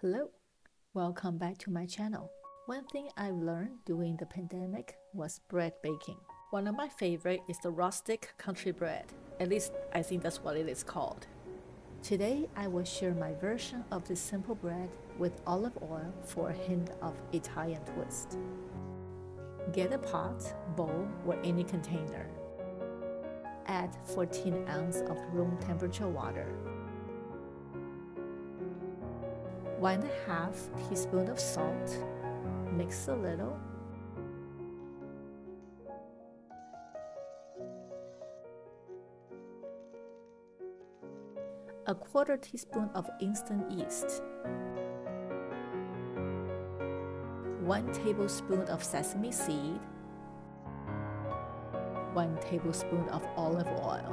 Hello, welcome back to my channel. One thing I've learned during the pandemic was bread baking. One of my favorite is the Rustic Country Bread. At least I think that's what it is called. Today I will share my version of this simple bread with olive oil for a hint of Italian twist. Get a pot, bowl, or any container. Add 14 ounces of room temperature water. 1.5 teaspoon of salt, mix a little. A 1/4 teaspoon of instant yeast. 1 tablespoon of sesame seed. 1 tablespoon of olive oil.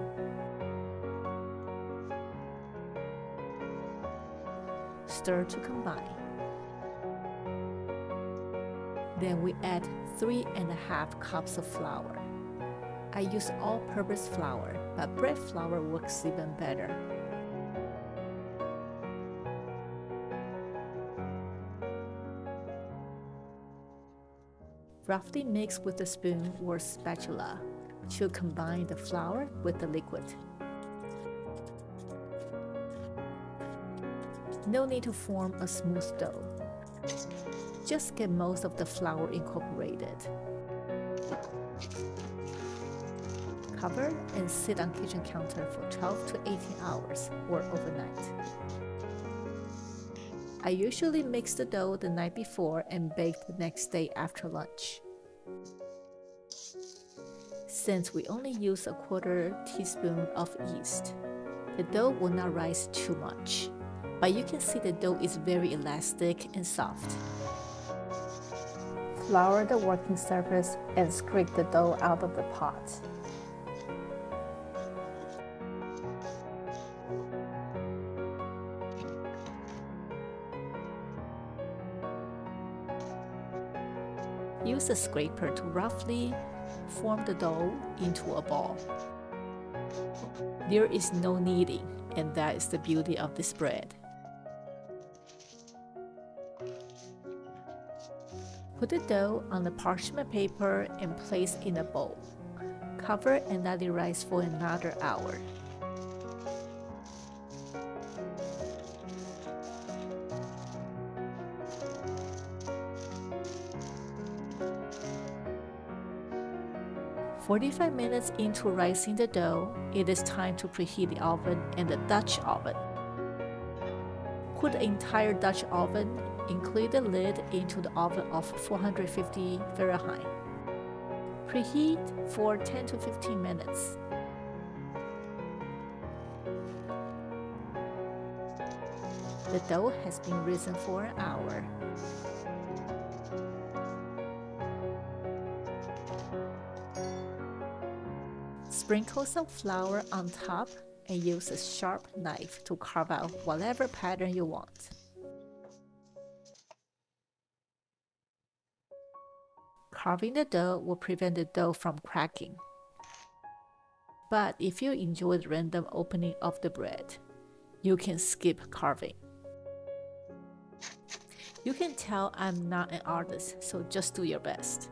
Stir to combine. Then we add 3.5 cups of flour. I use all-purpose flour, but bread flour works even better. Roughly mix with a spoon or spatula to combine the flour with the liquid. No need to form a smooth dough. Just get most of the flour incorporated. Cover and sit on kitchen counter for 12 to 18 hours or overnight. I usually mix the dough the night before and bake the next day after lunch. Since we only use a 1/4 teaspoon of yeast, the dough will not rise too much, but you can see the dough is very elastic and soft. Flour the working surface and scrape the dough out of the pot. Use a scraper to roughly form the dough into a ball. There is no kneading, and that is the beauty of this bread. Put the dough on the parchment paper and place in a bowl. Cover and let it rise for another hour. "45 minutes into rising the dough, it is time to preheat the oven and the Dutch oven. Put the entire Dutch oven, including the lid, into the oven of 450 Fahrenheit. Preheat for 10 to 15 minutes. The dough has been risen for an hour. Sprinkle some flour on top and use a sharp knife to carve out whatever pattern you want. Carving the dough will prevent the dough from cracking. But if you enjoy the random opening of the bread, you can skip carving. You can tell I'm not an artist, so just do your best.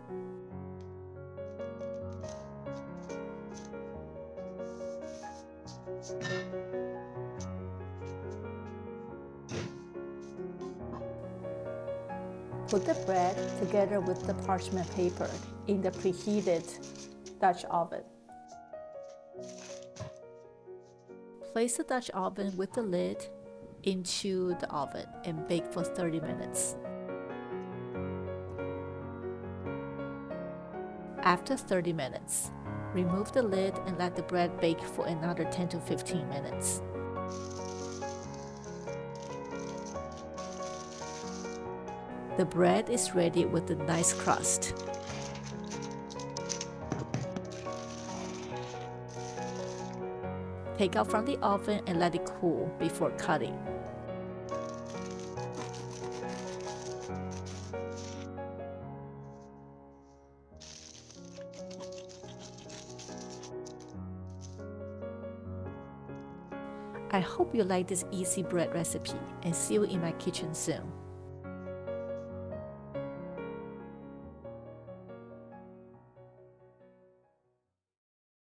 Put the bread together with the parchment paper in the preheated Dutch oven. Place the Dutch oven with the lid into the oven and bake for 30 minutes. After 30 minutes, remove the lid and let the bread bake for another 10 to 15 minutes. The bread is ready with a nice crust. Take out from the oven and let it cool before cutting. I hope you like this easy bread recipe and see you in my kitchen soon.